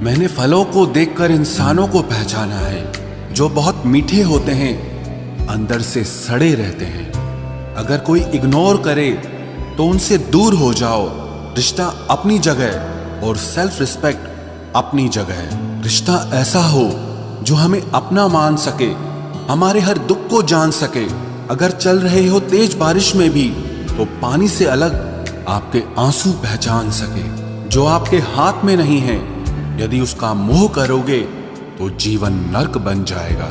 मैंने फलों को देखकर इंसानों को पहचाना है, जो बहुत मीठे होते हैं अंदर से सड़े रहते हैं। अगर कोई इग्नोर करे तो उनसे दूर हो जाओ। रिश्ता अपनी जगह और सेल्फ रिस्पेक्ट अपनी जगह। रिश्ता ऐसा हो जो हमें अपना मान सके, हमारे हर दुख को जान सके। अगर चल रहे हो तेज बारिश में भी तो पानी से अलग आपके आंसू पहचान सके। जो आपके हाथ में नहीं है, यदि उसका मोह करोगे तो जीवन नर्क बन जाएगा।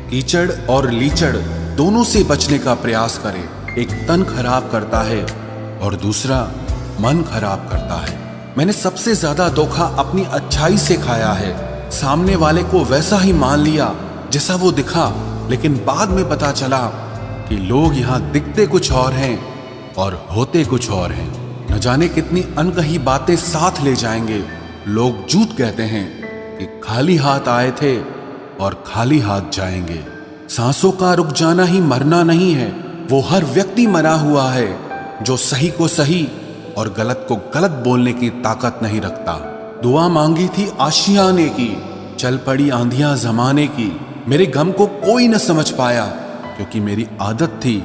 कीचड़ और लीचड़ दोनों से बचने का प्रयास करें। एक तन खराब करता है और दूसरा मन खराब करता है। मैंने सबसे ज्यादा धोखा अपनी अच्छाई से खाया है। सामने वाले को वैसा ही मान लिया जैसा वो दिखा, लेकिन बाद में पता चला कि लोग यहाँ दिखते कुछ और हैं और होते कुछ और हैं। न जाने कितनी अनकही बातें साथ ले जाएंगे। लोग झूठ कहते हैं कि खाली हाथ आए थे और खाली हाथ जाएंगे। सांसों का रुक जाना ही मरना नहीं है, वो हर व्यक्ति मरा हुआ है जो सही को सही और गलत को गलत बोलने की ताकत नहीं रखता। दुआ मांगी थी आशियाने की, चल पड़ी आंधियां जमाने की। मेरे गम को कोई न समझ पाया क्योंकि मेरी आदत थी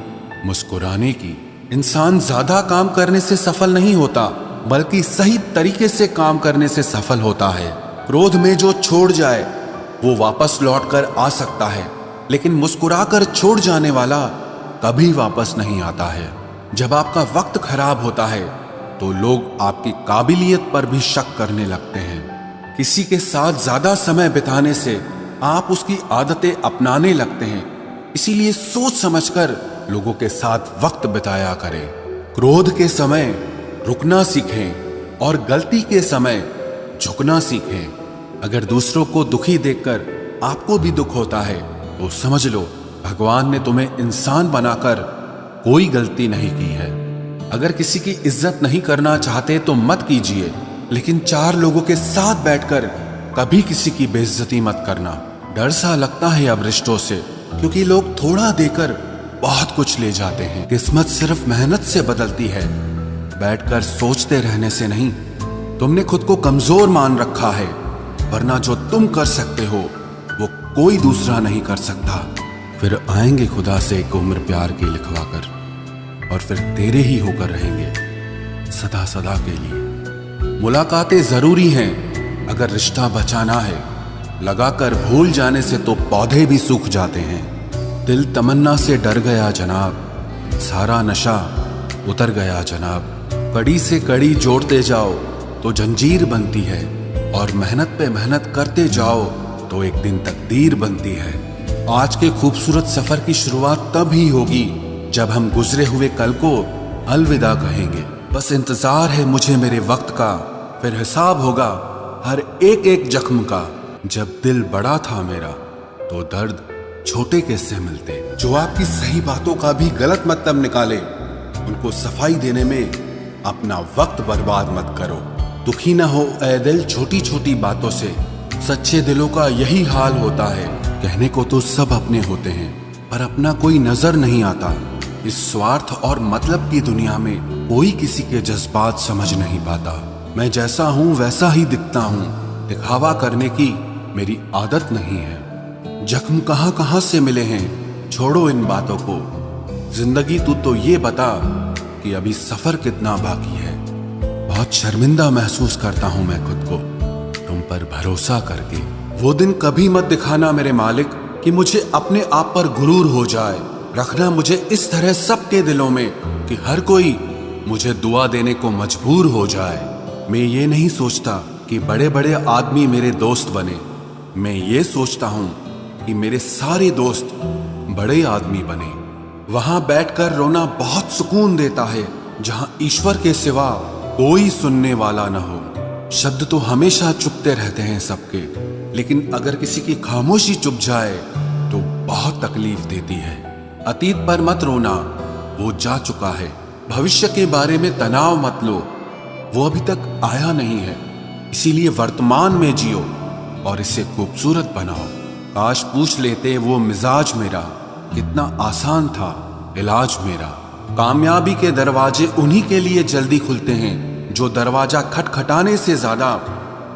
मुस्कुराने की। इंसान ज्यादा काम करने से सफल नहीं होता, बल्कि सही तरीके से काम करने से सफल होता है। क्रोध में जो छोड़ जाए वो वापस लौट कर आ सकता है, लेकिन मुस्कुराकर छोड़ जाने वाला कभी वापस नहीं आता है। जब आपका वक्त खराब होता है तो लोग आपकी काबिलियत पर भी शक करने लगते हैं। किसी के साथ ज्यादा समय बिताने से आप उसकी आदतें अपनाने लगते हैं। इसीलिए सोच समझकर लोगों के साथ वक्त बिताया करें। क्रोध के समय रुकना सीखें और गलती के समय झुकना सीखें। अगर दूसरों को दुखी देखकर आपको भी दुख होता है तो समझ लो भगवान ने तुम्हें इंसान बनाकर कोई गलती नहीं की है। अगर किसी की इज्जत नहीं करना चाहते तो मत कीजिए, लेकिन चार लोगों के साथ बैठकर कभी किसी की बेइज्जती मत करना। डर सा लगता है अब रिश्तों से, क्योंकि लोग थोड़ा देकर बहुत कुछ ले जाते हैं। किस्मत सिर्फ मेहनत से बदलती है, बैठकर सोचते रहने से नहीं। तुमने खुद को कमजोर मान रखा है, वरना जो तुम कर सकते हो वो कोई दूसरा नहीं कर सकता। फिर आएंगे खुदा से एक उम्र प्यार की लिखवाकर, और फिर तेरे ही होकर रहेंगे सदा सदा के लिए। मुलाकातें जरूरी हैं अगर रिश्ता बचाना है। लगाकर भूल जाने से तो पौधे भी सूख जाते हैं। दिल तमन्ना से डर गया जनाब, सारा नशा उतर गया जनाब। कड़ी से कड़ी जोड़ते जाओ तो जंजीर बनती है, और मेहनत पे मेहनत करते जाओ तो एक दिन तकदीर बनती है। आज के खूबसूरत सफर की शुरुआत तब ही होगी जब हम गुजरे हुए कल को अलविदा कहेंगे। बस इंतजार है मुझे मेरे वक्त का, फिर हिसाब होगा हर एक एक जख्म का। जब दिल बड़ा था मेरा तो दर्द छोटे किससे मिलते। जो आपकी सही बातों का भी गलत मतलब निकाले, उनको सफाई देने में अपना वक्त बर्बाद मत करो। दुखी ना हो ऐ दिल छोटी छोटी बातों से, सच्चे दिलों का यही हाल होता है। कहने को तो सब अपने होते हैं, पर अपना कोई नजर नहीं आता। इस स्वार्थ और मतलब की दुनिया में कोई किसी के जज्बात समझ नहीं पाता। मैं जैसा हूँ वैसा ही दिखता हूँ, दिखावा करने की मेरी आदत नहीं है। जख्म कहाँ कहाँ से मिले हैं, छोड़ो इन बातों को। जिंदगी तू तो ये बता कि अभी सफर कितना बाकी है। बहुत शर्मिंदा महसूस करता हूँ मैं खुद को तुम पर भरोसा करके। वो दिन कभी मत दिखाना मेरे मालिक कि मुझे अपने आप पर गुरूर हो जाए। रखना मुझे इस तरह सबके दिलों में कि हर कोई मुझे दुआ देने को मजबूर हो जाए। मैं ये नहीं सोचता कि बड़े बड़े आदमी मेरे दोस्त बने, मैं ये सोचता हूँ कि मेरे सारे दोस्त बड़े आदमी बने। वहां बैठकर रोना बहुत सुकून देता है, जहां ईश्वर के सिवा कोई सुनने वाला न हो। शब्द तो हमेशा चुपते रहते हैं सबके, लेकिन अगर किसी की खामोशी चुप जाए तो बहुत तकलीफ देती है। अतीत पर मत रोना, वो जा चुका है। भविष्य के बारे में तनाव मत लो, वो अभी तक आया नहीं है। इसीलिए वर्तमान में जियो और इसे खूबसूरत बनाओ। काश पूछ लेते वो मिजाज मेरा कितना आसान था इलाज मेरा। कामयाबी के दरवाजे उन्हीं के लिए जल्दी खुलते हैं जो दरवाजा खटखटाने से ज्यादा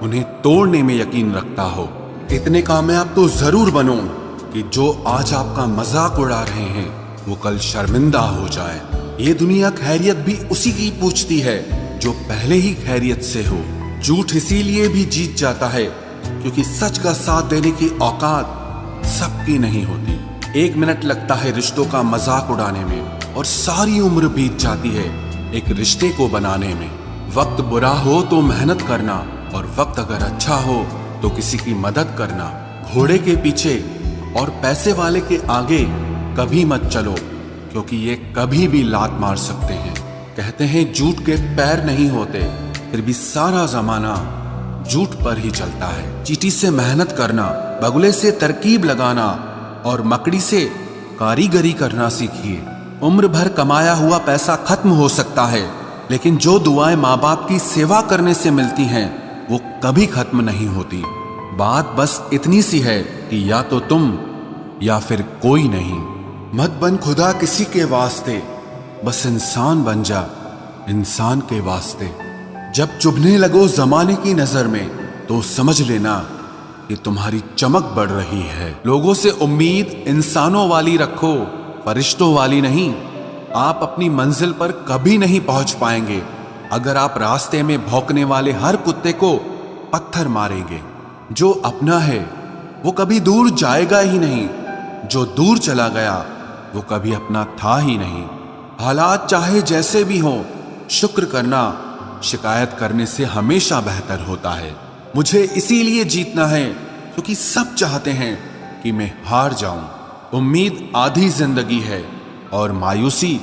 उन्हें तोड़ने में यकीन रखता हो। इतने कामयाब तो जरूर बनो कि जो आज आपका मजाक उड़ा रहे हैं वो कल शर्मिंदा हो जाए। ये दुनिया खैरियत भी उसी की पूछती है जो पहले ही खैरियत से हो। झूठ इसीलिए भी जीत जाता है क्योंकि सच का साथ देने की औकात सबकी नहीं होती। 1 मिनट लगता है रिश्तों का मजाक उड़ाने में और सारी उम्र बीत जाती है एक रिश्ते को बनाने में। वक्त बुरा हो तो मेहनत करना और वक्त अगर अच्छा हो तो किसी की मदद करना। घोड़े के पीछे और पैसे वाले के आगे कभी मत चलो क्योंकि ये कभी भी लात मार सकते हैं। कहते हैं झूठ के पैर नहीं होते, फिर भी सारा जमाना झूठ पर ही चलता है। चींटी से मेहनत करना, बगुले से तरकीब लगाना और मकड़ी से कारीगरी करना सीखिए। उम्र भर कमाया हुआ पैसा खत्म हो सकता है, लेकिन जो दुआएं माँ बाप की सेवा करने से मिलती हैं वो कभी खत्म नहीं होती। बात बस इतनी सी है कि या तो तुम या फिर कोई नहीं। मत बन खुदा किसी के वास्ते, बस इंसान बन जा इंसान के वास्ते। जब चुभने लगो जमाने की नजर में तो समझ लेना कि तुम्हारी चमक बढ़ रही है। लोगों से उम्मीद इंसानों वाली रखो, फरिश्तों वाली नहीं। आप अपनी मंजिल पर कभी नहीं पहुंच पाएंगे अगर आप रास्ते में भौंकने वाले हर कुत्ते को पत्थर मारेंगे। जो अपना है वो कभी दूर जाएगा ही नहीं, जो दूर चला गया वो कभी अपना था ही नहीं। हालात चाहे जैसे भी हो, शुक्र करना शिकायत करने से हमेशा बेहतर होता है। मुझे इसीलिए जीतना है क्योंकि सब चाहते हैं कि मैं हार जाऊं। उम्मीद आधी जिंदगी है और मायूसी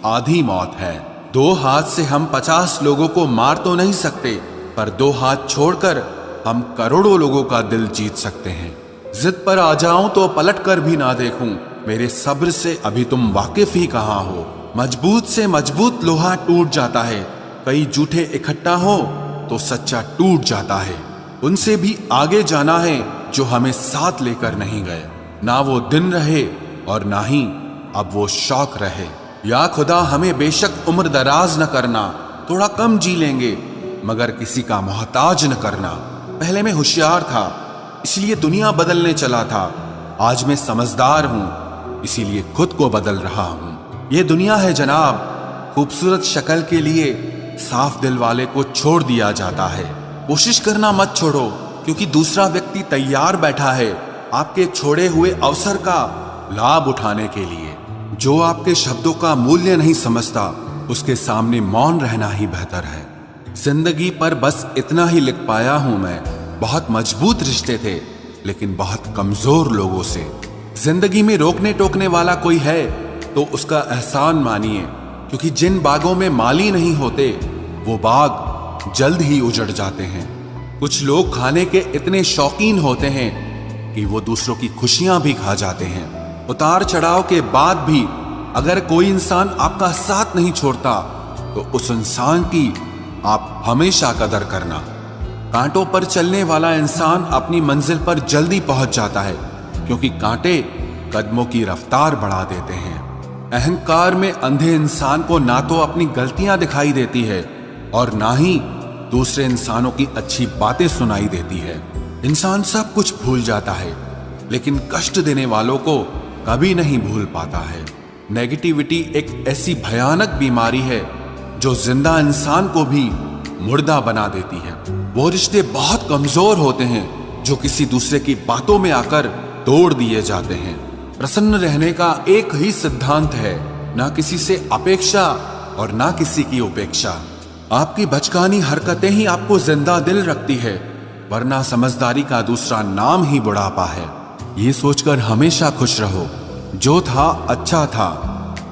आधी मौत है। 2 हाथ से हम 50 लोगों को मार तो नहीं सकते, पर 2 हाथ छोड़कर हम करोड़ों लोगों का दिल जीत सकते हैं। जिद पर आ जाऊं तो पलट कर भी ना देखूं, मेरे सब्र से अभी तुम वाकिफ ही कहां हो। मजबूत से मजबूत लोहा टूट जाता है, कई झूठे इकट्ठा हो तो सच्चा टूट जाता है। उनसे भी आगे जाना है जो हमें साथ लेकर नहीं गए। ना वो दिन रहे और ना ही अब वो शौक रहे। या खुदा हमें बेशक उम्र दराज न करना, थोड़ा कम जी लेंगे मगर किसी का मोहताज न करना। पहले मैं होशियार था इसलिए दुनिया बदलने चला था, आज मैं समझदार हूं इसीलिए खुद को बदल रहा हूं। ये दुनिया है जनाब, खूबसूरत शक्ल के लिए साफ दिल वाले को छोड़ दिया जाता है। कोशिश करना मत छोड़ो क्योंकि दूसरा व्यक्ति तैयार बैठा है आपके छोड़े हुए अवसर का लाभ उठाने के लिए। जो आपके शब्दों का मूल्य नहीं समझता उसके सामने मौन रहना ही बेहतर है। जिंदगी पर बस इतना ही लिख पाया हूं मैं, बहुत मजबूत रिश्ते थे लेकिन बहुत कमजोर लोगों से। जिंदगी में रोकने टोकने वाला कोई है तो उसका एहसान मानिए, क्योंकि जिन बागों में माली नहीं होते वो बाग जल्द ही उजड़ जाते हैं। कुछ लोग खाने के इतने शौकीन होते हैं कि वो दूसरों की खुशियां भी खा जाते हैं। उतार चढ़ाव के बाद भी अगर कोई इंसान आपका साथ नहीं छोड़ता तो उस इंसान की आप हमेशा कदर करना। कांटों पर चलने वाला इंसान अपनी मंजिल पर जल्दी पहुंच जाता है क्योंकि कांटे कदमों की रफ्तार बढ़ा देते हैं। अहंकार में अंधे इंसान को ना तो अपनी गलतियां दिखाई देती है और ना ही दूसरे इंसानों की अच्छी बातें सुनाई देती है। इंसान सब कुछ भूल जाता है लेकिन कष्ट देने वालों को कभी नहीं भूल पाता है। नेगेटिविटी एक ऐसी भयानक बीमारी है जो जिंदा इंसान को भी मुर्दा बना देती है। वो रिश्ते बहुत कमजोर होते हैं जो किसी दूसरे की बातों में आकर तोड़ दिए जाते हैं। प्रसन्न रहने का एक ही सिद्धांत है, ना किसी से अपेक्षा और ना किसी की उपेक्षा। आपकी बचकानी हरकतें ही आपको जिंदा दिल रखती है, वरना समझदारी का दूसरा नाम ही बुढ़ापा है। ये सोचकर हमेशा खुश रहो, जो था अच्छा था,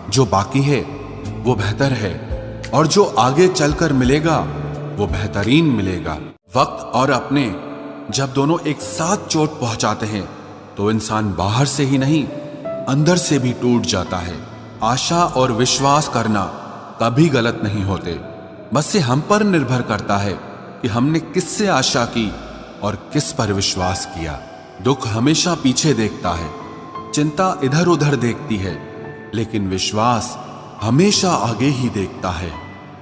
जो बाकी है वो बेहतर है और जो आगे चलकर मिलेगा वो बेहतरीन मिलेगा। वक्त और अपने जब दोनों एक साथ चोट पहुंचाते हैं तो इंसान बाहर से ही नहीं अंदर से भी टूट जाता है। आशा और विश्वास करना कभी गलत नहीं होते, बस ये हम पर निर्भर करता है कि हमने किससे आशा की और किस पर विश्वास किया। दुख हमेशा पीछे देखता है, चिंता इधर उधर देखती है, लेकिन विश्वास हमेशा आगे ही देखता है।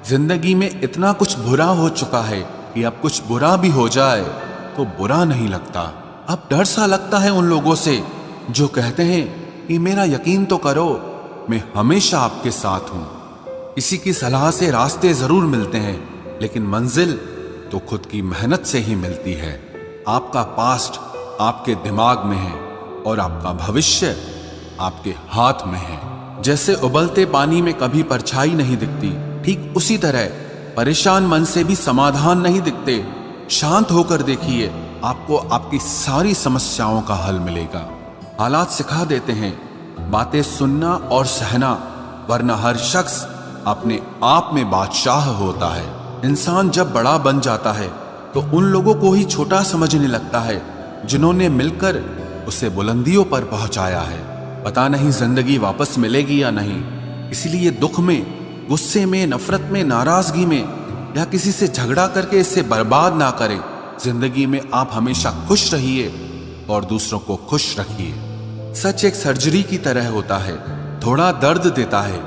जिंदगी में इतना कुछ बुरा हो चुका है कि अब कुछ बुरा भी हो जाए तो बुरा नहीं लगता। अब डर सा लगता है उन लोगों से जो कहते हैं कि मेरा यकीन तो करो, मैं हमेशा आपके साथ हूं। किसी की सलाह से रास्ते जरूर मिलते हैं, लेकिन मंजिल तो खुद की मेहनत से ही मिलती है। आपका पास्ट आपके दिमाग में है और आपका भविष्य आपके हाथ में है। जैसे उबलते पानी में कभी परछाई नहीं दिखती, ठीक उसी तरह परेशान मन से भी समाधान नहीं दिखते। शांत होकर देखिए, आपको आपकी सारी समस्याओं का हल मिलेगा। हालात सिखा देते हैं बातें सुनना और सहना, वरना हर शख्स अपने आप में बादशाह होता है। इंसान जब बड़ा बन जाता है तो उन लोगों को ही छोटा समझने लगता है जिन्होंने मिलकर उसे बुलंदियों पर पहुंचाया है। पता नहीं जिंदगी वापस मिलेगी या नहीं, इसलिए दुख में, गुस्से में, नफरत में, नाराजगी में या किसी से झगड़ा करके इसे बर्बाद ना करें। जिंदगी में आप हमेशा खुश रहिए और दूसरों को खुश रखिए। सच एक सर्जरी की तरह होता है, थोड़ा दर्द देता है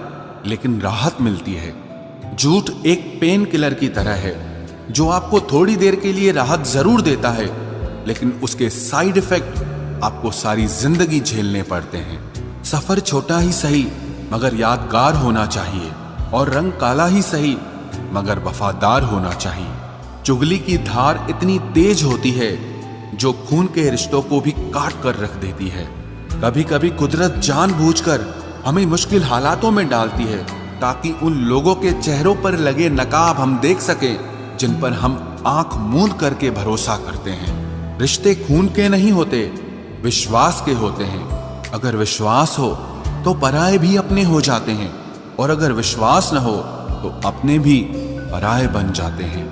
लेकिन राहत मिलती है। झूठ एक पेन किलर की तरह है जो आपको थोड़ी देर के लिए राहत जरूर देता है, लेकिन उसके साइड इफेक्ट आपको सारी जिंदगी झेलने पड़ते हैं। सफर छोटा ही सही मगर यादगार होना चाहिए, और रंग काला ही सही मगर वफादार होना चाहिए। चुगली की धार इतनी तेज होती है जो खून के रिश्तों को भी काट कर रख देती है। कभी कभी कुदरत जानबूझकर हमें मुश्किल हालातों में डालती है ताकि उन लोगों के चेहरों पर लगे नकाब हम देख सकें जिन पर हम आंख मूंद करके भरोसा करते हैं। रिश्ते खून के नहीं होते, विश्वास के होते हैं। अगर विश्वास हो तो पराये भी अपने हो जाते हैं, और अगर विश्वास न हो तो अपने भी पराये बन जाते हैं।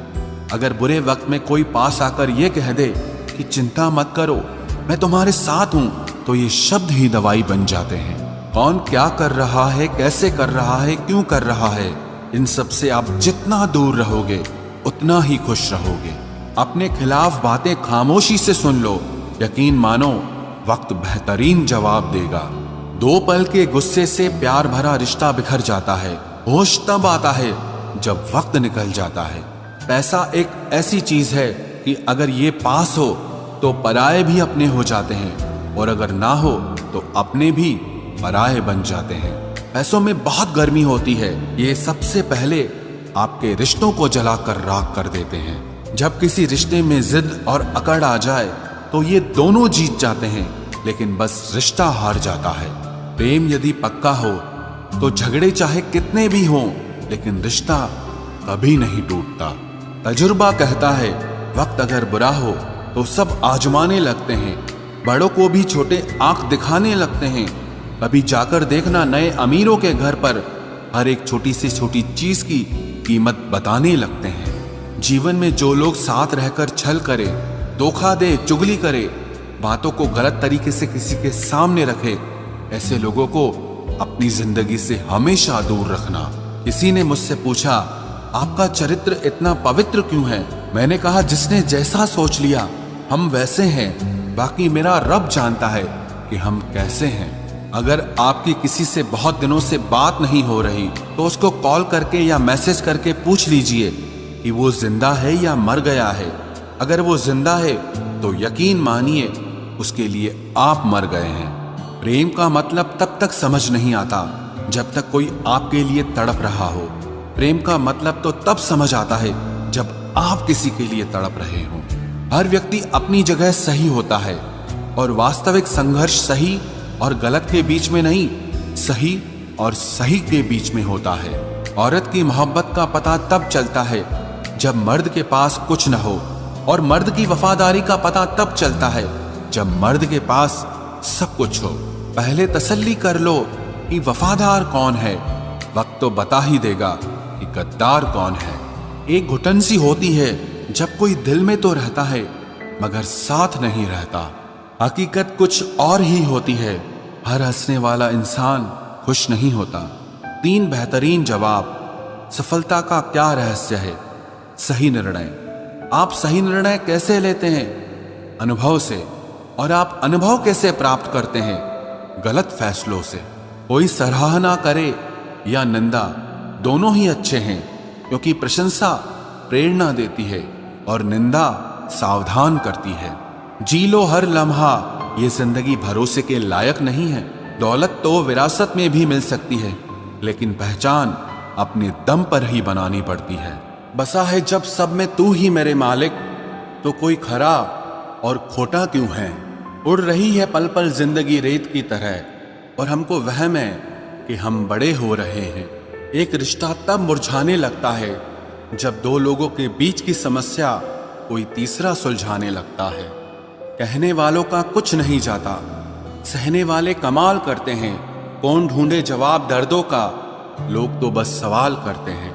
अगर बुरे वक्त में कोई पास आकर यह कह दे कि चिंता मत करो, मैं तुम्हारे साथ हूं, तो ये शब्द ही दवाई बन जाते हैं। कौन क्या कर रहा है, कैसे कर रहा है, क्यों कर रहा है, इन सब से आप जितना दूर रहोगे उतना ही खुश रहोगे। अपने खिलाफ बातें खामोशी से सुन लो, यकीन मानो वक्त बेहतरीन जवाब देगा। दो पल के गुस्से से प्यार भरा रिश्ता बिखर जाता है। होश तब आता है जब वक्त निकल जाता है। पैसा एक ऐसी चीज है कि अगर ये पास हो तो पराये भी अपने हो जाते हैं, और अगर ना हो तो अपने भी पराये बन जाते हैं। पैसों में बहुत गर्मी होती है, ये सबसे पहले आपके रिश्तों को जलाकर राख कर देते हैं। जब किसी रिश्ते में जिद और अकड़ आ जाए तो ये दोनों जीत जाते हैं, लेकिन बस रिश्ता हार जाता है। प्रेम यदि पक्का हो तो झगड़े चाहे कितने भी हों, लेकिन रिश्ता कभी नहीं टूटता। तजुर्बा कहता है वक्त अगर बुरा हो तो सब आजमाने लगते हैं, बड़ों को भी छोटे आंख दिखाने लगते हैं। कभी जाकर देखना नए अमीरों के घर पर हर एक छोटी से छोटी चीज की कीमत बताने लगते हैं। जीवन में जो लोग साथ रहकर छल करे, धोखा दे, चुगली करे, बातों को गलत तरीके से किसी के सामने रखे, ऐसे लोगों को अपनी जिंदगी से हमेशा दूर रखना। किसी ने मुझसे पूछा, आपका चरित्र इतना पवित्र क्यों है? मैंने कहा, जिसने जैसा सोच लिया हम वैसे हैं, बाकी मेरा रब जानता है कि हम कैसे हैं। अगर आपकी किसी से बहुत दिनों से बात नहीं हो रही तो उसको कॉल करके या मैसेज करके पूछ लीजिए कि वो जिंदा है या मर गया है। अगर वो जिंदा है तो यकीन मानिए उसके लिए आप मर गए हैं। प्रेम का मतलब तब तक समझ नहीं आता जब तक कोई आपके लिए तड़प रहा हो। प्रेम का मतलब तो तब समझ आता है जब आप किसी के लिए तड़प रहे हो। हर व्यक्ति अपनी जगह सही होता है, और वास्तविक संघर्ष सही और गलत के बीच में नहीं, सही और सही के बीच में होता है। औरत की मोहब्बत का पता तब चलता है जब मर्द के पास कुछ न हो, और मर्द की वफादारी का पता तब चलता है जब मर्द के पास सब कुछ हो। पहले तसल्ली कर लो कि वफादार कौन है, वक्त तो बता ही देगा कि गद्दार कौन है। एक घुटन सी होती है जब कोई दिल में तो रहता है मगर साथ नहीं रहता। हकीकत कुछ और ही होती है, हर हंसने वाला इंसान खुश नहीं होता। 3 बेहतरीन जवाब। सफलता का क्या रहस्य है? सही निर्णय। आप सही निर्णय कैसे लेते हैं? अनुभव से। और आप अनुभव कैसे प्राप्त करते हैं? गलत फैसलों से। कोई सराहना करे या निंदा, दोनों ही अच्छे हैं, क्योंकि प्रशंसा प्रेरणा देती है और निंदा सावधान करती है। जी लो हर लम्हा, ये जिंदगी भरोसे के लायक नहीं है। दौलत तो विरासत में भी मिल सकती है, लेकिन पहचान अपने दम पर ही बनानी पड़ती है। बसा है जब सब में तू ही मेरे मालिक, तो कोई खरा और खोटा क्यों है। उड़ रही है पल पल जिंदगी रेत की तरह, और हमको वहम है कि हम बड़े हो रहे हैं। एक रिश्ता तब मुरझाने लगता है जब दो लोगों के बीच की समस्या कोई तीसरा सुलझाने लगता है। कहने वालों का कुछ नहीं जाता, सहने वाले कमाल करते हैं। कौन ढूंढे जवाब दर्दों का, लोग तो बस सवाल करते हैं।